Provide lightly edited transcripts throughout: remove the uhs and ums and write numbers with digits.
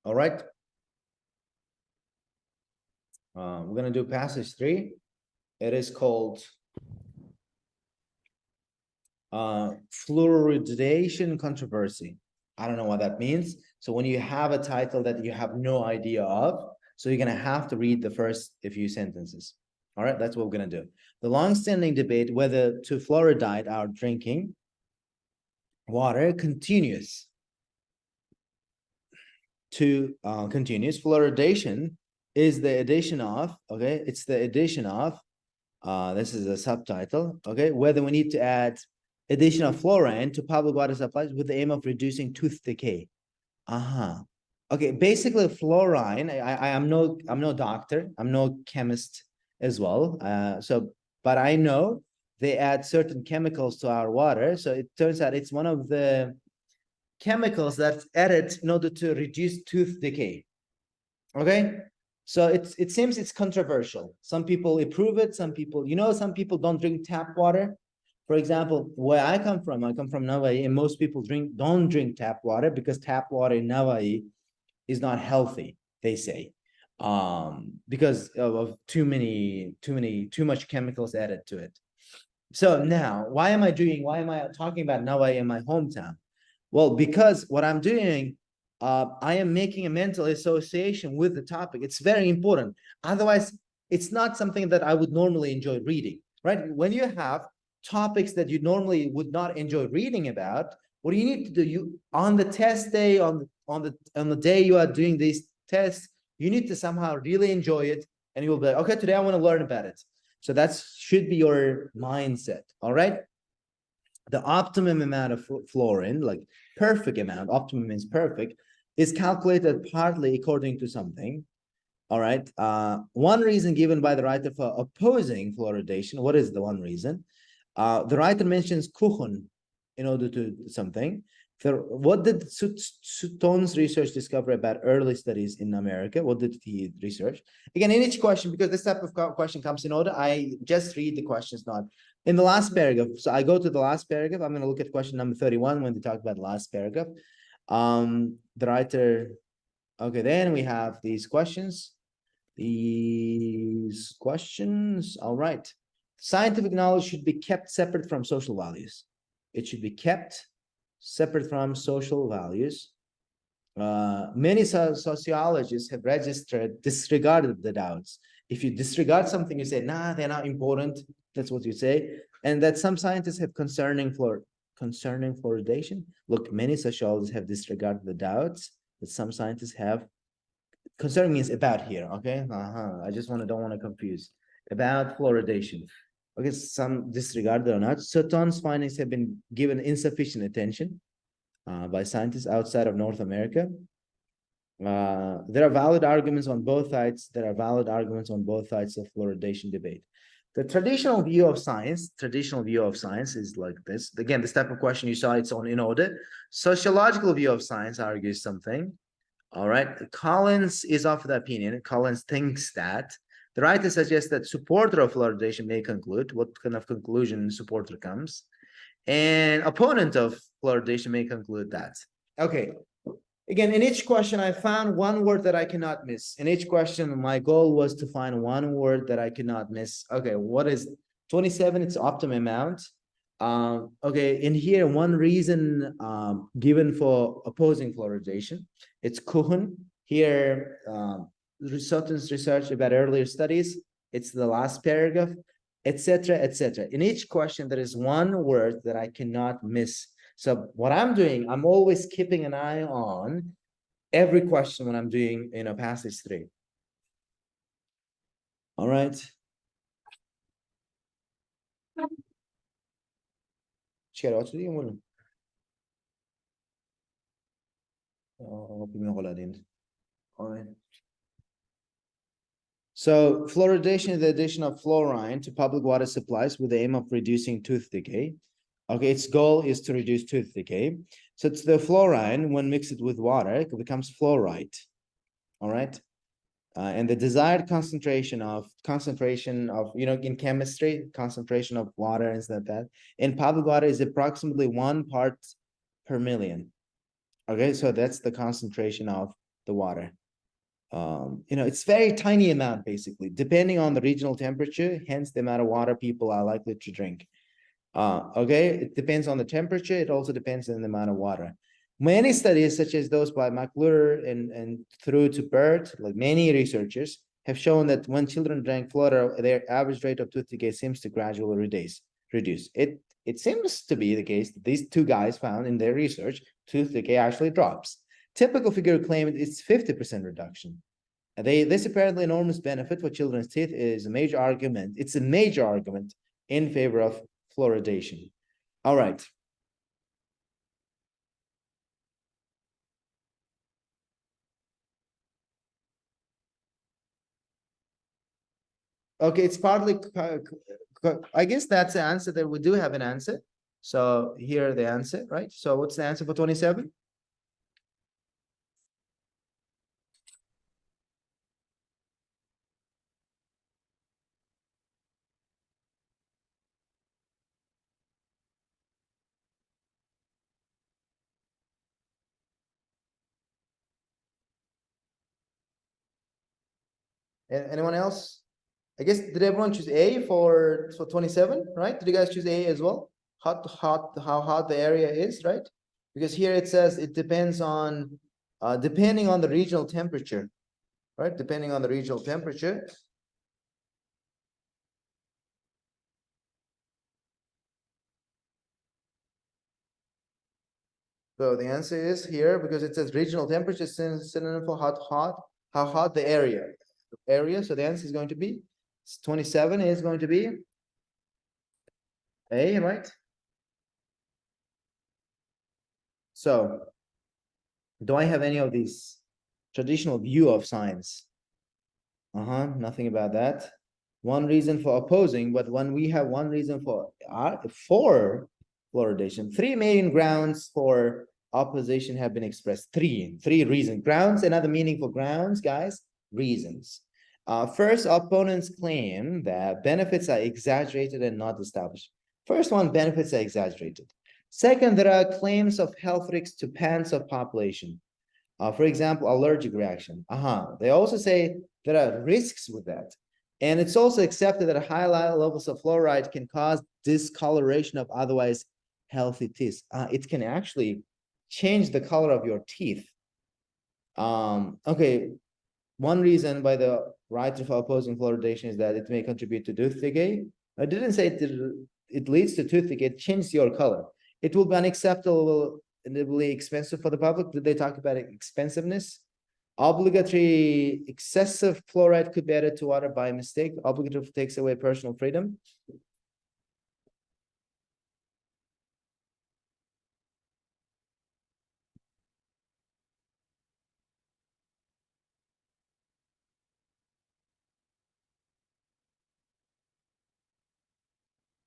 All right. We're going to do passage 3. It is called fluoridation controversy. I don't know what that means. So when you have a title that you have no idea of, so you're going to have to read the first few sentences. All right, that's what we're going to do. The long-standing debate whether to fluoridate our drinking water continues. Continuous fluoridation is the addition of, okay, it's the addition of, this is a subtitle, okay, whether we need to add addition of fluorine to public water supplies with the aim of reducing tooth decay. Okay, basically fluorine, I'm no doctor, I'm no chemist as well. But I know they add certain chemicals to our water. So it turns out it's one of the chemicals that's added in order to reduce tooth decay. Okay, so it seems it's controversial. Some people approve it, some people, some people don't drink tap water. For example, where I come from Nava'i, and most people don't drink tap water because tap water in Nava'i is not healthy, they say, because of too much chemicals added to it. So now, why am I talking about Nava'i in my hometown? Well, because what I'm doing, I am making a mental association with the topic. It's very important. Otherwise, it's not something that I would normally enjoy reading, right? When you have topics that you normally would not enjoy reading about, what do you need to do? You on the test day, on the day you are doing these tests, you need to somehow really enjoy it, and you will be like, okay, today I want to learn about it. So that should be your mindset. All right. The optimum amount of fluorine, like perfect amount, optimum means perfect, is calculated partly according to something. All right. One reason given by the writer for opposing fluoridation. What is the one reason? The writer mentions Kuchen in order to something. What did Sutton's research discover about early studies in America? What did he research? Again, in each question, because this type of question comes in order, I just read the questions, not in the last paragraph. So I go to the last paragraph. I'm going to look at question number 31 when they talk about the last paragraph. The writer, okay, then we have these questions. All right. Scientific knowledge should be kept separate from social values. It should be kept separate from social values. Many sociologists have disregarded the doubts. If you disregard something, you say, nah, they're not important. That's what you say. And that some scientists have concerning fluoridation. Look, many sociologists have disregarded the doubts that some scientists have. Concerning means about here, okay? I just don't want to confuse. About fluoridation. Okay, some disregarded or not. Sutton's findings have been given insufficient attention by scientists outside of North America. There are valid arguments on both sides. There are valid arguments on both sides of fluoridation debate. The traditional view of science is like this. Again, this type of question you saw, it's on in order. Sociological view of science argues something. All right. Collins is of the opinion. Collins thinks that the writer suggests that supporter of fluoridation may conclude. What kind of conclusion supporter comes? And opponent of fluoridation may conclude that. Okay. Again, in each question, I found one word that I cannot miss. In each question, my goal was to find one word that I could not miss. Okay, what is 27? It's optimum amount. Okay, in here, one reason given for opposing fluoridation, it's Kuhn. Here, Sutton's research about earlier studies, it's the last paragraph, etc., etc. In each question, there is one word that I cannot miss. So what I'm doing, I'm always keeping an eye on every question when I'm doing, passage 3. All right. All right. So fluoridation is the addition of fluorine to public water supplies with the aim of reducing tooth decay. Okay, its goal is to reduce tooth decay. So it's the fluorine, when mixed with water, it becomes fluoride. All right. And the desired concentration of, in chemistry, concentration of water and stuff like that, in public water is approximately 1 part per million. Okay, so that's the concentration of the water. It's very tiny amount basically, depending on the regional temperature, hence the amount of water people are likely to drink. Okay, it depends on the temperature. It also depends on the amount of water. Many studies, such as those by McClure and through to Burt, like many researchers, have shown that when children drank fluoride, their average rate of tooth decay seems to gradually reduce. It seems to be the case that these two guys found in their research, tooth decay actually drops. Typical figure claim it's 50% reduction. This apparently enormous benefit for children's teeth is a major argument. It's a major argument in favor of fluoridation. All right. Okay, it's partly, I guess that's the answer that we do have an answer. So here the answer, right? So what's the answer for 27? Anyone else? I guess, did everyone choose A for 27, right? Did you guys choose A as well? How hot the area is, right? Because here it says it depends on, depending on the regional temperature, right? Depending on the regional temperature. So the answer is here, because it says regional temperature synonym for how hot the area. So the answer is going to be 27 is going to be A, right? So do I have any of these traditional view of science? Nothing about that. One reason for opposing, but when we have one reason for fluoridation, three main grounds for opposition have been expressed. Three reasons. Grounds, another meaning for grounds, guys, reasons. First, opponents claim that benefits are exaggerated and not established. First one, benefits are exaggerated. Second, there are claims of health risks to pans of population. For example, allergic reaction. They also say there are risks with that. And it's also accepted that high levels of fluoride can cause discoloration of otherwise healthy teeth. It can actually change the color of your teeth. Okay, one reason by the writer for opposing fluoridation is that it may contribute to tooth decay. I didn't say it leads to tooth decay, it changes your color. It will be unacceptable and expensive for the public. Did they talk about expensiveness? Obligatory excessive fluoride could be added to water by mistake. Obligatory takes away personal freedom.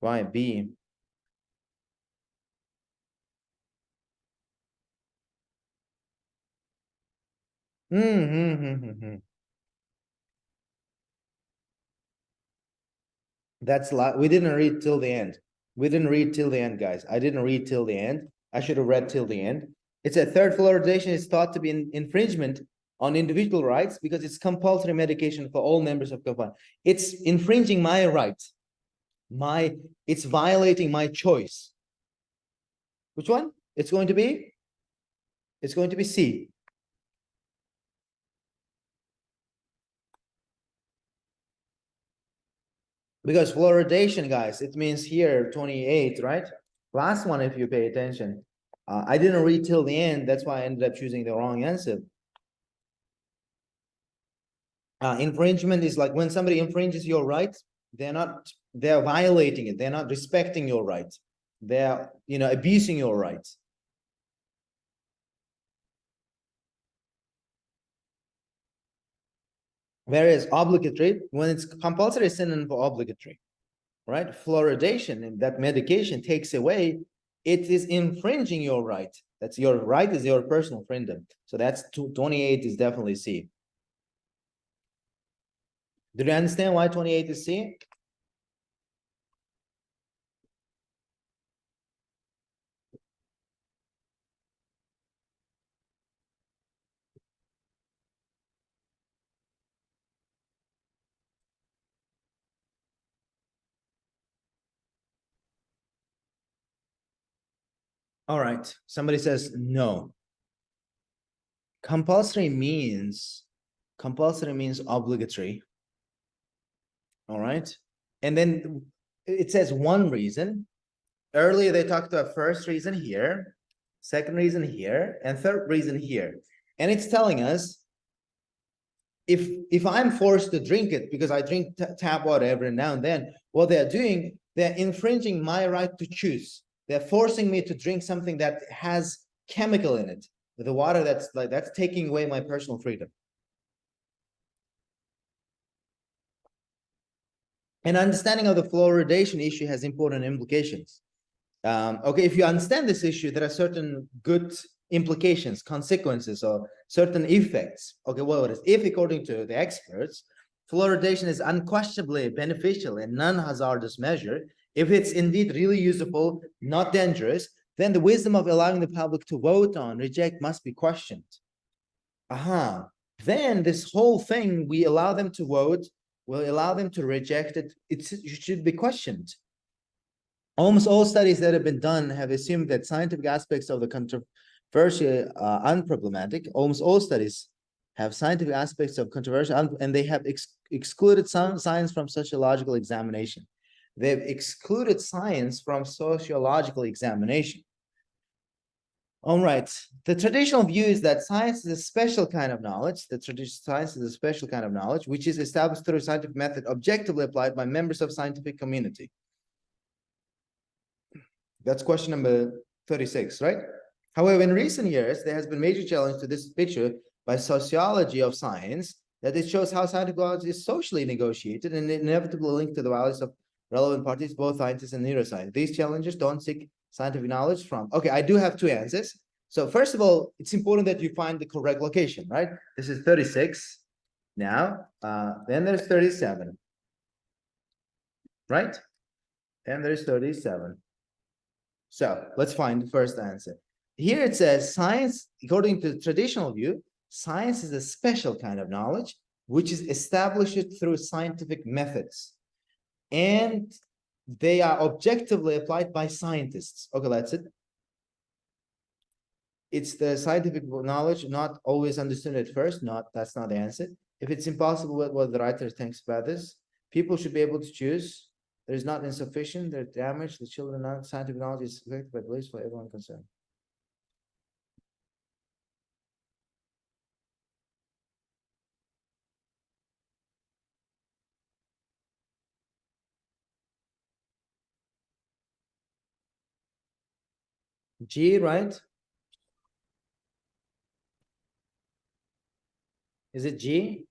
Why B? That's lot. We didn't read till the end. We didn't read till the end, guys. I didn't read till the end. I should have read till the end. It's a third fluoridation is thought to be an infringement on individual rights because it's compulsory medication for all members of the. It's infringing my rights. It's violating my choice. Which one? It's going to be? It's going to be C. Because fluoridation, guys, it means here 28, right? Last one, if you pay attention. I didn't read till the end. That's why I ended up choosing the wrong answer. Infringement is like when somebody infringes your rights, they're violating it. They're not respecting your rights. They're, abusing your rights. Whereas obligatory, when it's compulsory, it's synonym for obligatory, right? Fluoridation and that medication takes away, it is infringing your right. That's your right is your personal freedom. So that's 28 is definitely C. Do you understand why 28 is C? All right. Somebody says no. Compulsory means obligatory. All right. And then it says one reason. Earlier, they talked about first reason here, second reason here, and third reason here. And it's telling us if I'm forced to drink it because I drink tap water every now and then, what they're doing, they're infringing my right to choose. They're forcing me to drink something that has chemical in it. The water that's taking away my personal freedom. And understanding of the fluoridation issue has important implications. Okay, if you understand this issue, there are certain good implications, consequences, or certain effects. Okay, what is if, according to the experts, fluoridation is unquestionably beneficial and non-hazardous measure, if it's indeed really useful, not dangerous, then the wisdom of allowing the public to vote on reject must be questioned. Then this whole thing, we allow them to vote, we'll allow them to reject it. It should be questioned. Almost all studies that have been done have assumed that scientific aspects of the controversy are unproblematic. Almost all studies have scientific aspects of controversy, and they have excluded some science from sociological examination. They've excluded science from sociological examination. All right. The traditional view is that science is a special kind of knowledge. The traditional science is a special kind of knowledge, which is established through a scientific method objectively applied by members of scientific community. That's question number 36, right? However, in recent years, there has been major challenge to this picture by sociology of science that it shows how scientific knowledge is socially negotiated and inevitably linked to the values of relevant parties, both scientists and neuroscience. These challenges don't seek scientific knowledge from. Okay, I do have two answers. So first of all, it's important that you find the correct location, right? This is 36 now. Then there's 37, right? And there's 37. So let's find the first answer. Here it says science, according to the traditional view, science is a special kind of knowledge which is established through scientific methods. And they are objectively applied by scientists. Okay, that's it. It's the scientific knowledge, not always understood at first. That's not the answer. If it's impossible, what the writer thinks about this, people should be able to choose. There's not insufficient, there's damage, the children not scientific knowledge is affected by beliefs for everyone concerned. G, right? Is it G?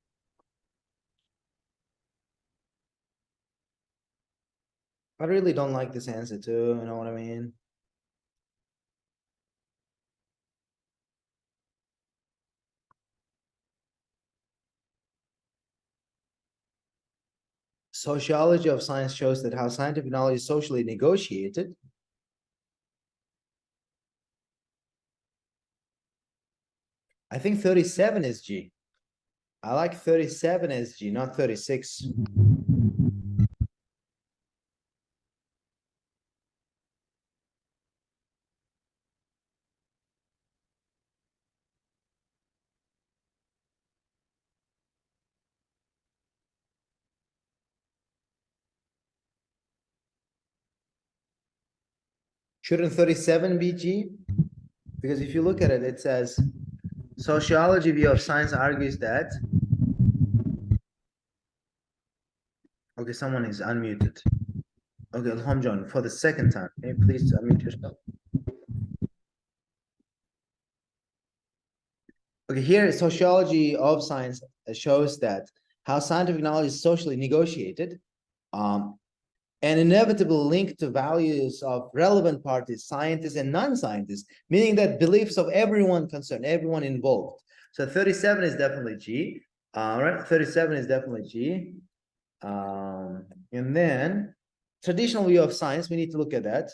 I really don't like this answer too, you know what I mean? Sociology of science shows that how scientific knowledge is socially negotiated. I think 37 is G. I like 37 as G, not 36. Shouldn't 37 be G? Because if you look at it, it says sociology view of science argues that. Okay, someone is unmuted. Okay, Ilhamjon, for the second time, can you please unmute yourself? Okay, here sociology of science shows that how scientific knowledge is socially negotiated, and inevitable link to values of relevant parties, scientists and non-scientists, meaning that beliefs of everyone concerned, everyone involved. So 37 is definitely G. Right, 37 is definitely G. And then traditional view of science, we need to look at that.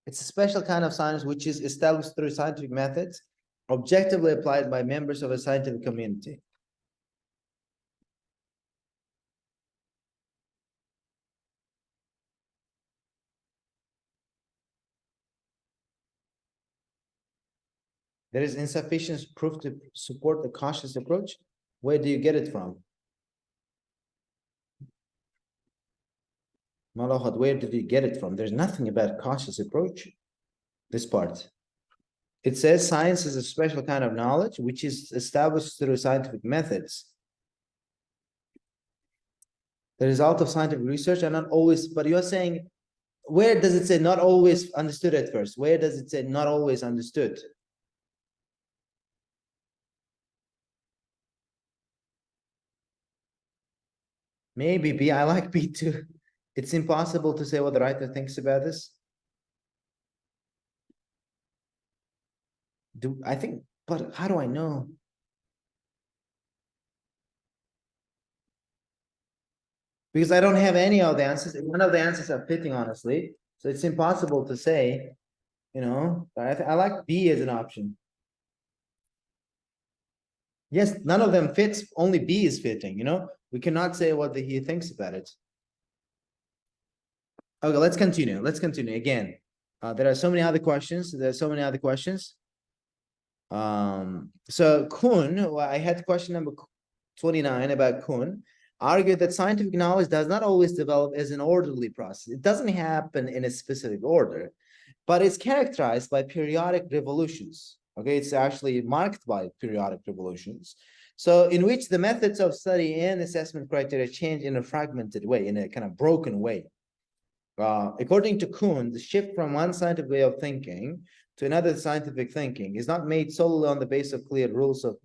It's a special kind of science which is established through scientific methods, objectively applied by members of a scientific community. There is insufficient proof to support the cautious approach. Where do you get it from? Malahat, where did you get it from? There's nothing about cautious approach. This part. It says science is a special kind of knowledge which is established through scientific methods. The result of scientific research are not always, but you're saying, where does it say not always understood at first? Where does it say not always understood? Maybe B. I like B too. It's impossible to say what the writer thinks about this. I think, but how do I know? Because I don't have any of the answers. None of the answers are fitting, honestly. So it's impossible to say, you know. But I like B as an option. Yes, none of them fits. Only B is fitting, you know. We cannot say what he thinks about it. Okay, let's continue. Let's continue again. There are so many other questions. There are so many other questions. So Kuhn, well, I had question number 29 about Kuhn, argued that scientific knowledge does not always develop as an orderly process. It doesn't happen in a specific order, but it's characterized by periodic revolutions. Okay, it's actually marked by periodic revolutions. So in which the methods of study and assessment criteria change in a fragmented way, in a kind of broken way. According to Kuhn, the shift from one scientific way of thinking to another scientific thinking is not made solely on the basis of clear rules of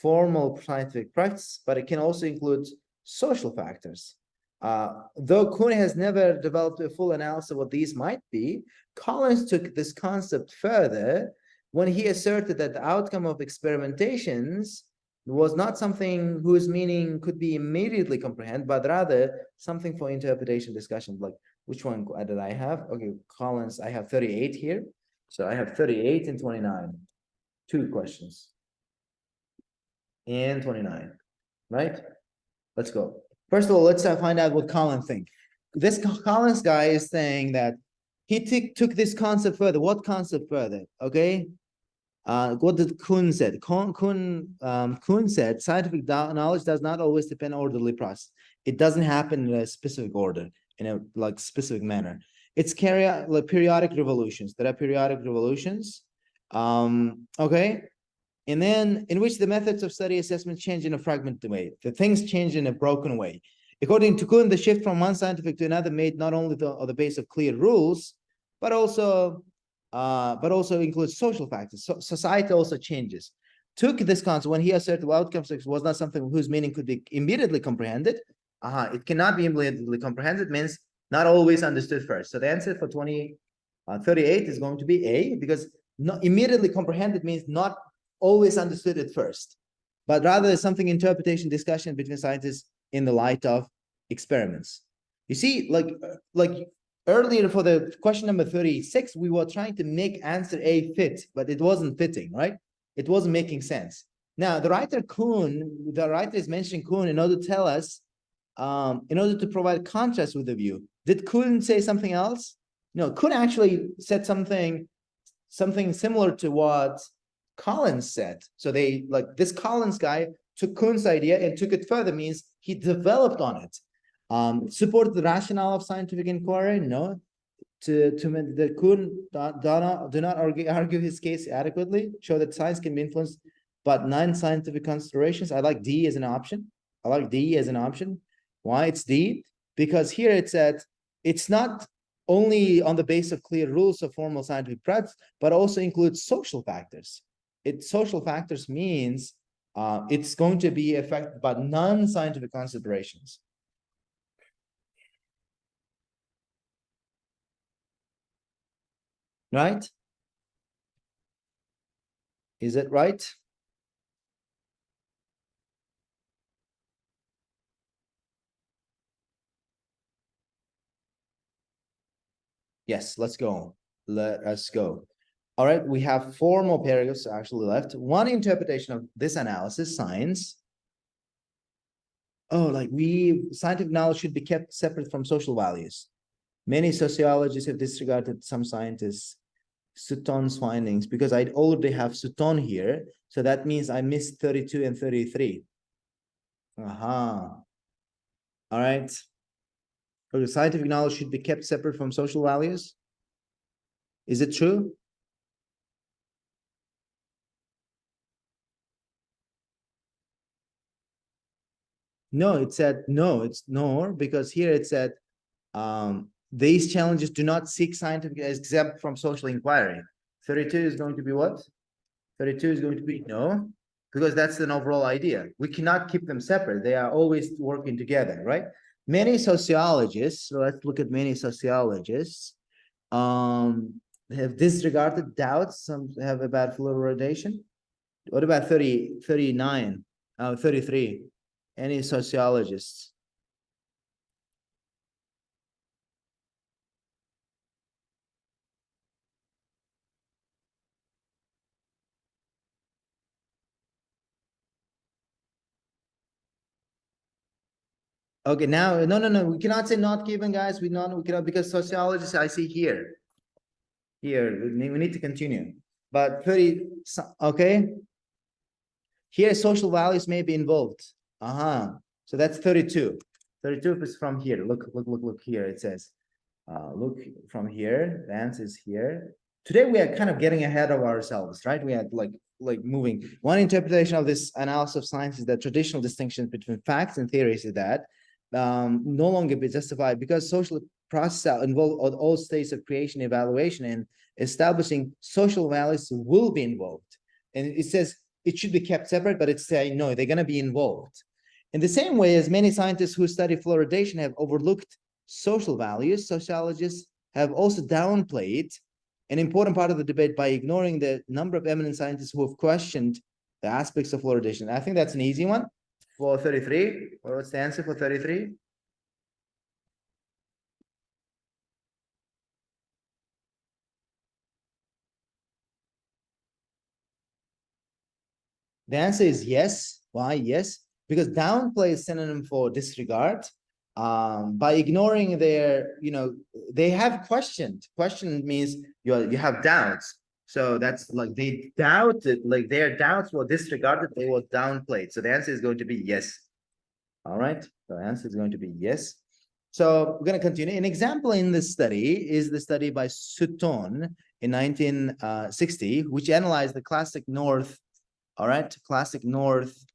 formal scientific practice, but it can also include social factors. Though Kuhn has never developed a full analysis of what these might be, Collins took this concept further when he asserted that the outcome of experimentations was not something whose meaning could be immediately comprehended, but rather something for interpretation discussion. Like, which one did I have? Okay, Collins, I have 38 here. So I have 38 and 29. Two questions. And 29, right? Let's go. First of all, let's find out what Collins thinks. This Collins guy is saying that he took this concept further. What concept further? Okay. What did Kuhn said? Kuhn said scientific knowledge does not always depend on orderly process. It doesn't happen in a specific order, in a like specific manner. It's like periodic revolutions. There are periodic revolutions. Okay. And then in which the methods of study assessment change in a fragmented way. The things change in a broken way. According to Kuhn, the shift from one scientific to another made not only on the base of clear rules, but also includes social factors. So society also changes. Took this concept when he asserted outcomes was not something whose meaning could be immediately comprehended. It cannot be immediately comprehended means not always understood first. So the answer for 38 is going to be A, because not immediately comprehended means not always understood at first, but rather something interpretation discussion between scientists in the light of experiments. You see, like earlier for the question number 36, we were trying to make answer A fit, but it wasn't fitting, right? It wasn't making sense. Now, the writer is mentioning Kuhn in order to tell us, in order to provide contrast with the view. Did Kuhn say something else? No, Kuhn actually said something similar to what Collins said. So they, like, this Collins guy took Kuhn's idea and took it further, means he developed on it. Support the rationale of scientific inquiry? No. The Kuhn do not argue his case adequately, show that science can be influenced but non-scientific considerations. I like D as an option. I like D as an option. Why it's D? Because here it said it's not only on the basis of clear rules of formal scientific practice, but also includes social factors. Social factors means it's going to be affected by non-scientific considerations. Right? Is it right? Yes, let's go. Let us go. All right, we have 4 more paragraphs actually left. One interpretation of this analysis, science. Oh, like scientific knowledge should be kept separate from social values. Many sociologists have disregarded some scientists Sutton's findings, because I already have Sutton here. So that means I missed 32 and 33. Aha. All right. Okay, scientific knowledge should be kept separate from social values. Is it true? No, it said no, it's no, because here it said these challenges do not seek scientific exempt from social inquiry. 32 is going to be what? 32 is going to be no, because that's an overall idea. We cannot keep them separate. They are always working together, right? Many sociologists, so let's look at many sociologists, have disregarded doubts some have about fluoridation. What about 30, 39, 33? Any sociologists? Okay, now, no. We cannot say not given, guys. We cannot, because sociologists I see here. Here, we need to continue. But 30, okay. Here, social values may be involved. Uh-huh. So that's 32. 32 is from here. Look here. It says, look from here. The answer is here. Today we are kind of getting ahead of ourselves, right? We are like moving. One interpretation of this analysis of science is that traditional distinctions between facts and theories is that no longer be justified because social processes involve all stages of creation, evaluation, and establishing social values will be involved. And it says it should be kept separate, but it's saying no, they're going to be involved. In the same way as many scientists who study fluoridation have overlooked social values, sociologists have also downplayed an important part of the debate by ignoring the number of eminent scientists who have questioned the aspects of fluoridation. I think that's an easy one for 33. What's the answer for 33? The answer is yes. Why? Yes. Because downplay is synonym for disregard. By ignoring their, they have questioned. Question means you have doubts. So that's like they doubted, like their doubts were disregarded, they were downplayed. So the answer is going to be yes. All right. So the answer is going to be yes. So we're going to continue. An example in this study is the study by Sutton in 1960, which analyzed the classic North, all right, classic North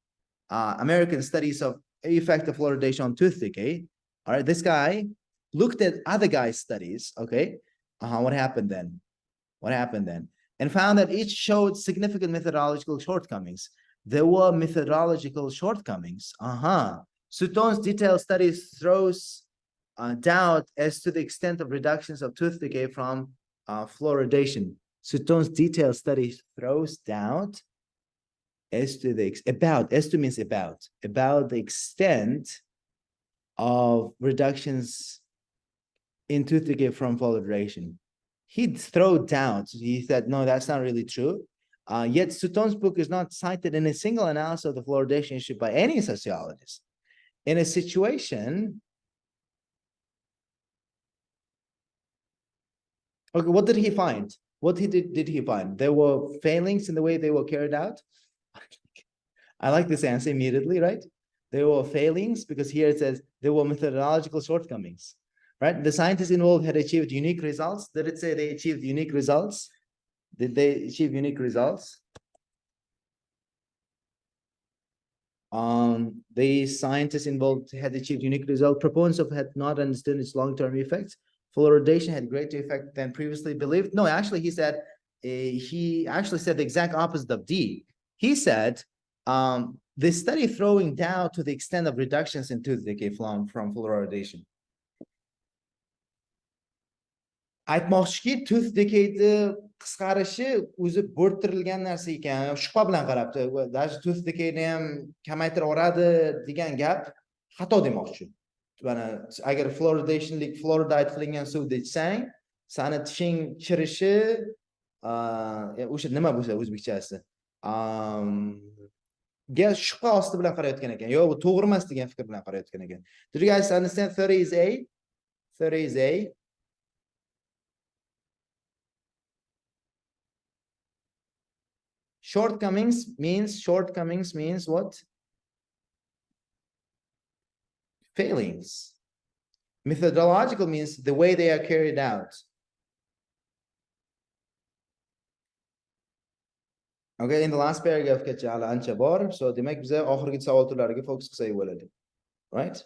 American studies of effect of fluoridation on tooth decay. All right, this guy looked at other guys' studies. Okay, what happened then? What happened then? And found that each showed significant methodological shortcomings. There were methodological shortcomings. Sutton's detailed studies throws doubt as to the extent of reductions of tooth decay from fluoridation. Sutton's detailed studies throws doubt as to the as to means about the extent of reductions in tooth decay from fluoridation. He'd throw doubts. He said, no, that's not really true. Yet Sutton's book is not cited in a single analysis of the fluoridation issue by any sociologist. In a situation, okay, what did he find? What did he find? There were failings in the way they were carried out. I like this answer immediately, right? There were failings because here it says there were methodological shortcomings, right? The scientists involved had achieved unique results. Did it say they achieved unique results? Did they achieve unique results? The scientists involved had achieved unique results. Proponents of had not understood its long-term effects. Fluoridation had greater effect than previously believed. No, actually, he actually said the exact opposite of D. He said the study throwing down to the extent of reductions in tooth decay from fluoridation. Aytmoqchiki, tooth decayni qisqarishi o'zi bo'rttirilgan narsa ekan, shubha bilan qarabdi. Даже tooth decayni ham kamaytirib yuboradi degan gap xato demoqchi. Mana agar fluoridate qilingan suvni ichsang, sani tishing chirishi, o'sha nima bo'lsa o'zbekchasi, ga shubha osti bilan qarayotgan ekan. Yo'q, bu to'g'ri emas degan fikr bilan qarayotgan ekan. Do you guys understand 30 is A? 30 is A. Shortcomings means what? Failings. Methodological means the way they are carried out. Okay, in the last paragraph ancha bor. So demak biza oxirgi savol turlariga fokus qilsak bo'ladi. Right?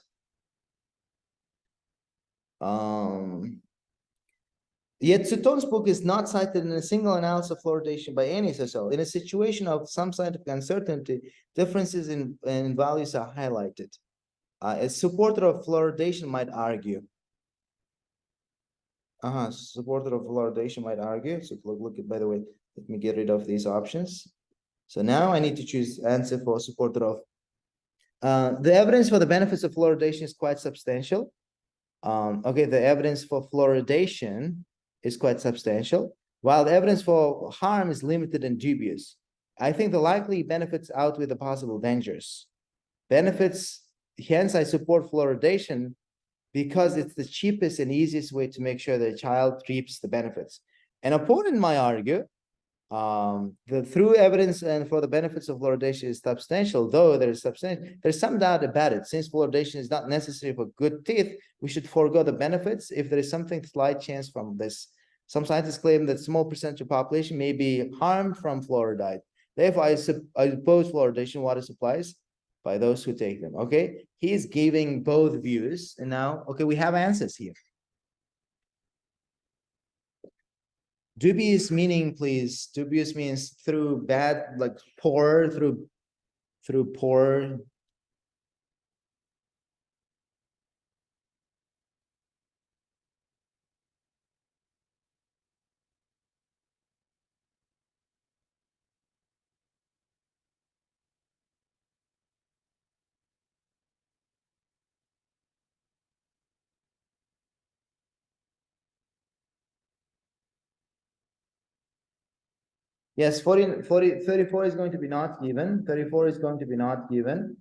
Yet Sutton's book is not cited in a single analysis of fluoridation by any SSL. In a situation of some scientific uncertainty, differences in values are highlighted. A supporter of fluoridation might argue. Supporter of fluoridation might argue. So look at, by the way, let me get rid of these options. So now I need to choose answer for supporter of. The evidence for the benefits of fluoridation is quite substantial. Okay, the evidence for fluoridation is quite substantial, while the evidence for harm is limited and dubious. I think the likely benefits outweigh the possible dangers. Benefits, hence I support fluoridation because it's the cheapest and easiest way to make sure the child reaps the benefits. An opponent might argue the through evidence and for the benefits of fluoridation is substantial, though there's some doubt about it. Since fluoridation is not necessary for good teeth, we should forego the benefits if there is something slight chance from this. Some scientists claim that small percentage of population may be harmed from fluoride. Therefore, I oppose fluoridation water supplies by those who take them. Okay, he is giving both views, and now, okay, we have answers here. Dubious meaning, please. Dubious means through bad, like poor, through poor. Yes, 34 is going to be not given. 34 is going to be not given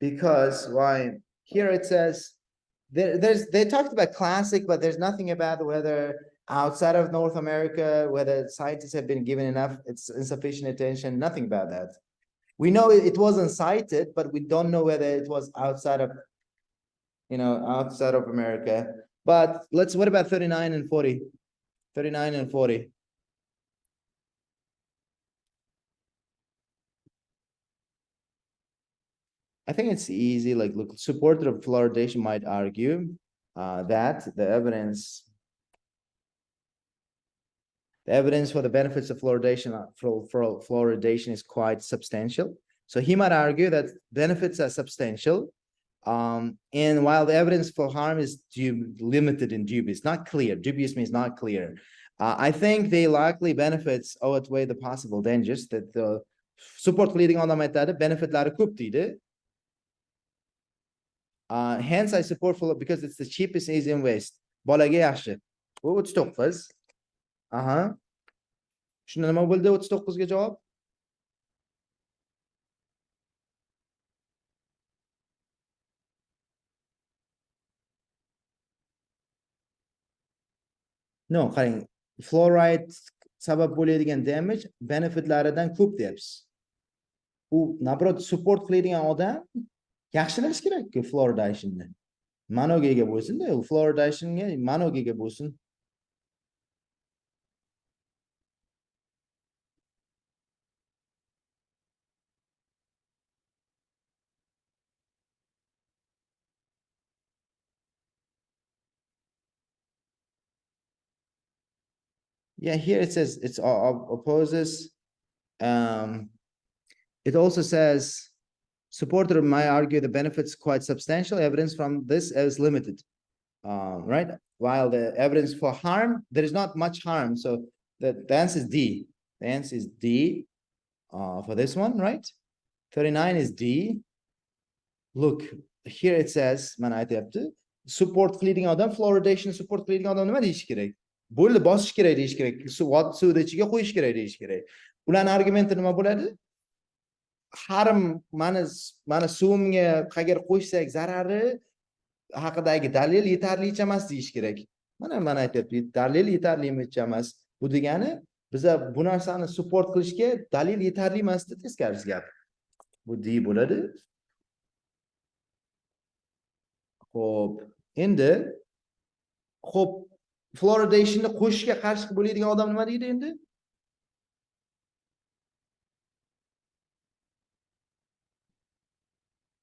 because why? Here it says they talked about classic, but there's nothing about whether outside of North America, whether scientists have been given enough, it's insufficient attention, nothing about that. We know it wasn't cited, but we don't know whether it was outside of, outside of America. But what about 39 and 40? 39 and 40. I think it's easy. Like, look, supporter of fluoridation might argue that the evidence for the benefits of fluoridation is quite substantial. So he might argue that benefits are substantial, and while the evidence for harm is limited and dubious, not clear. Dubious means not clear. I think the likely benefits outweigh the possible dangers. That the support leading on the method benefitlari ko'p deydi. Hence I support because it's the cheapest, easy and waste. Bolaga yaxshi. Bu 39. Shunda nima bo'ldi 39 ga javob? No, qarang. Fluoride sabab bo'ladigan damage benefitlaridan ko'p deyapsiz. U nabrot support qiladigan odam yaxshi bilish kerak-ku fluoridationni. Manoga ega bo'lsin-da, u fluoridationga manoga ega bo'lsin. Yeah, here it says it's opposes. It also says supporter might argue the benefits quite substantial. Evidence from this is limited, right? While the evidence for harm, there is not much harm. So the answer is D. The answer is D for this one, right? 39 is D. Look, here it says, support fleeting odam, fluoridation support fleeting odam nima deyish kerak? Bo'ldi, bosish kerak deyish kerak. Suvni ichiga qo'yish kerak deyish kerak. Ularning argumenti nima bo'ladi? Harm mana suvimga qayerga qo'ysak zarari haqidagi dalil yetarlicha emas deyish kerak. Mana aytyapti, dalil yetarlicha emas. Bu degani Biza bu narsani support qilishga dalil yetarli emas deb teskarisi gap. Bu D bo'ladi. Xo'p, endi xo'p, fluoridationni qo'shishga qarshi bo'ladigan odam nima deydi endi?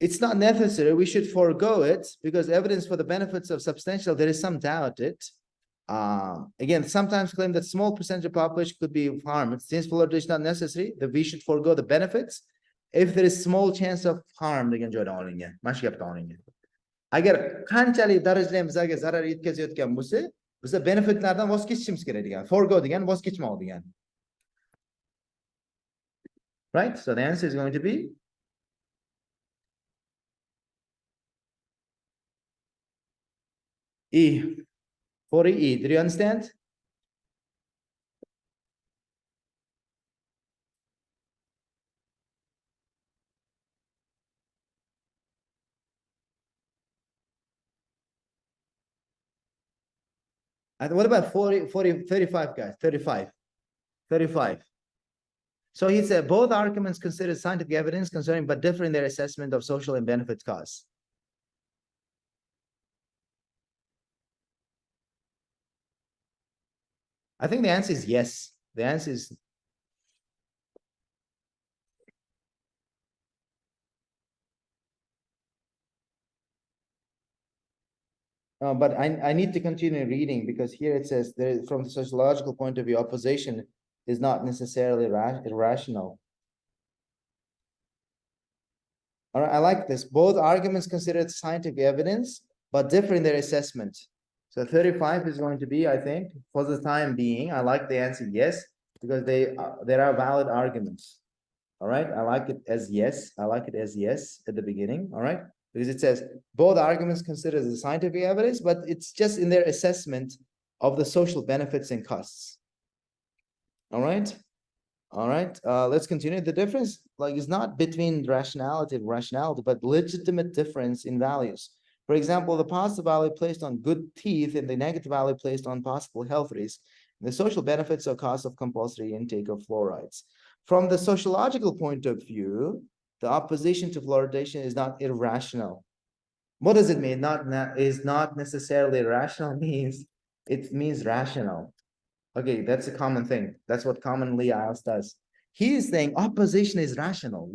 It's not necessary. We should forego it because evidence for the benefits of substantial, there is some doubt it. Again, sometimes claim that small percentage of population could be harmed. Since fluoridation is not necessary, that we should forego the benefits if there is small chance of harm degan joydan olingan. Mana shu gapdan olingan. Agar qanchalik darajada ham bizga zarar yetkazayotgan bo'lsa, biza benefitlardan voz kechishimiz kerak degan. Forego degan voz kechmoq degan. Right? So the answer is going to be E. 40E. Did you understand? And what about 40, 35 guys? 35. So he said both arguments consider scientific evidence concerning but differ in their assessment of social and benefit costs. I think the answer is yes. The answer is but I need to continue reading because here it says there, from the sociological point of view, opposition is not necessarily irrational. All right, I like this. Both arguments consider scientific evidence, but differ in their assessment. So 35 is going to be, I think, for the time being, I like the answer yes, because there are valid arguments. All right, I like it as yes. I like it as yes at the beginning. All right, because it says both arguments consider the scientific evidence, but it's just in their assessment of the social benefits and costs. All right. All right, let's continue. The difference, like, is not between rationality and rationality, but legitimate difference in values. For example, the positive value placed on good teeth and the negative value placed on possible health risks, the social benefits or cost of compulsory intake of fluorides. From the sociological point of view, the opposition to fluoridation is not irrational. What does it mean? Is not necessarily irrational means it means rational. Okay, that's a common thing. That's what commonly IELTS does. He is saying opposition is rational.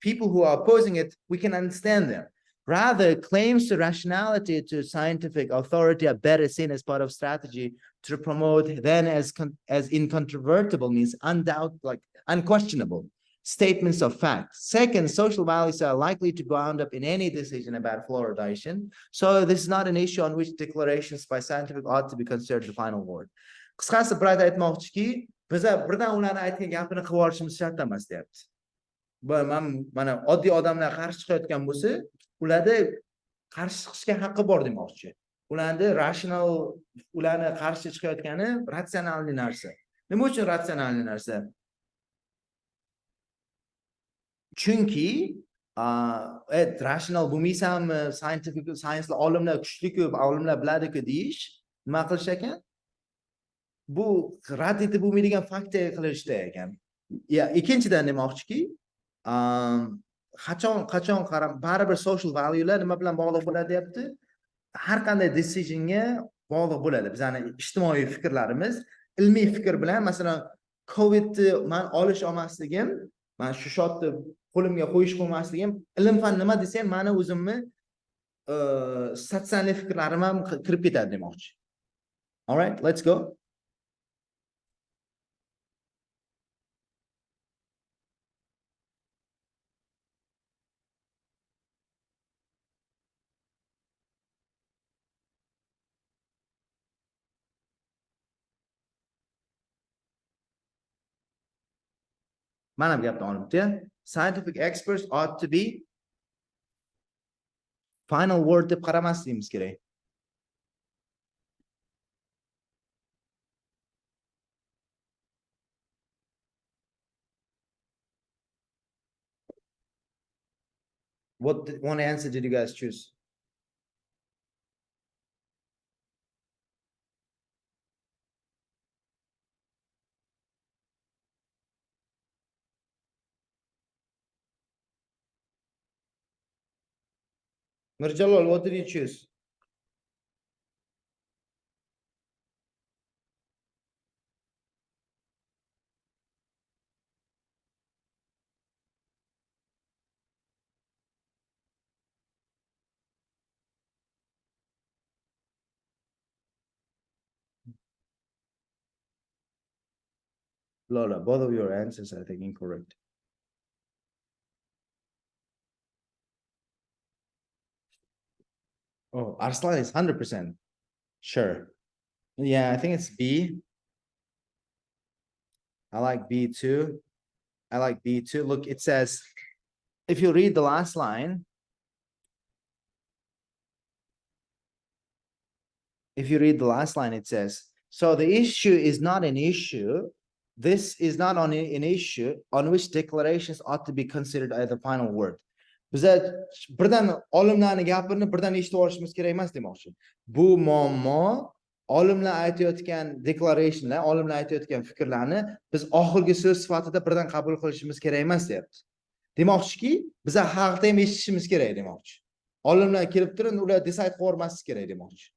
People who are opposing it, we can understand them. Rather, claims to rationality to scientific authority are better seen as part of strategy to promote than as incontrovertible, means unquestionable statements of fact. Second, social values are likely to bound up in any decision about fluoridation. So this is not an issue on which declarations by scientific ought to be considered the final word. Qisqasi bir aytmoqchiki, biza birdan ularni aytgan gapini qilib olishimiz shart emas deyapti. Mana oddiy odamlar qarshi chiqayotgan bo'lsa, ularda qarshi chiqishga haqqi bor demoqchi. Ularni rational, ularni qarshi chiqayotgani ratsionalni narsa. Nima uchun ratsionalni narsa? Chunki rational bo'lmaysanmi, science olimlar kuchli-ku, olimlar biladi-ku deyish, nima qilish ekan? Bu rad etib bo'lmaydigan fakt qilishda ekan. Ikkinchidan demoqchiki, qachon qarab baribir social valuelar nima bilan bog'liq bo'ladi deyapti? Har qanday decisionga bog'liq bo'ladi. Bizning ijtimoiy fikrlarimiz ilmiy fikr bilan, masalan, covidni men olish olmasligim, men shu shotni qo'limga qo'yish qo'ymasligim, ilm fan nima desa ham meni o'zimni statsional fikrlarim ham kirib ketadi demoqchi. All right, let's go. Mana bu gapni olibdi. Scientific experts ought to be final word deb qaramasligimiz kerak. What one answer did you guys choose? Mirjalol, what did you choose? Lola, both of your answers are, I think, incorrect. Oh, Arslan is 100%. Sure. Yeah, I think it's B. I like B too. I like B too. Look, it says, if you read the last line, it says, so the issue is not an issue. This is not on an issue on which declarations ought to be considered as the final word. Biza birdan olimlarni gapirini birdan eshitib olishimiz kerak emas demoqchi. Bu muammo olimlar aytayotgan declarationlar, olimlar aytayotgan fikrlarni biz oxirgi so'z sifatida birdan qabul qilishimiz kerak emas deyapti. Demoqchiki, biza xalqda ham eshitishimiz kerak demoqchi. Olimlar kelib turib, ular decide qilib yubormaslik kerak demoqchi.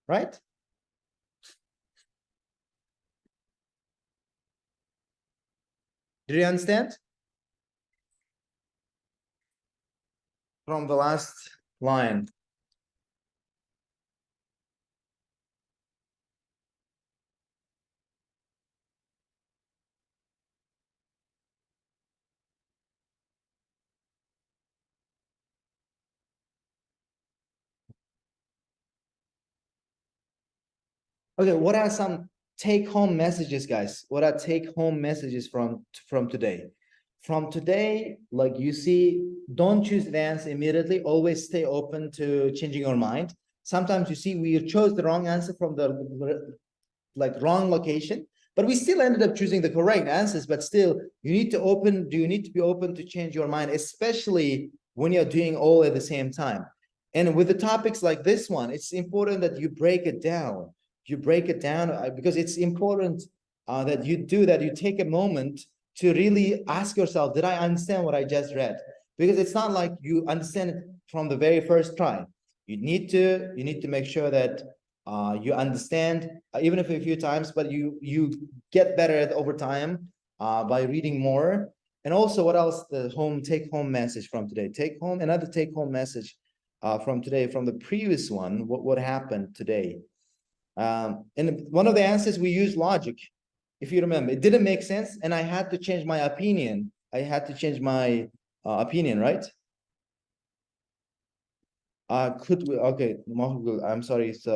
Right? Do you understand? From the last line. Okay, what are some take-home messages, guys? What are take-home messages from today? From today, like you see, don't choose the answer immediately. Always stay open to changing your mind. Sometimes you see we chose the wrong answer from the wrong location, but we still ended up choosing the correct answers. But still, you need to be open to change your mind, especially when you're doing all at the same time. And with the topics like this one, it's important that you break it down. Because it's important that you take a moment to really ask yourself, did I understand what I just read? Because it's not like you understand it from the very first try. You need to make sure that you understand, even if a few times, but you get better at over time by reading more. And also, what else? The take home message from today. Another take home message from today, from the previous one. What happened today? In one of the answers, we used logic. If you remember, it didn't make sense, and I had to change my opinion. Opinion, right? Could we? Okay, Mahmoud, I'm sorry. So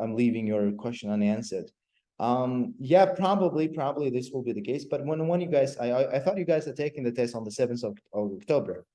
I'm leaving your question unanswered. Yeah, probably this will be the case. But when you guys, I thought you guys are taking the test on the 7th of October.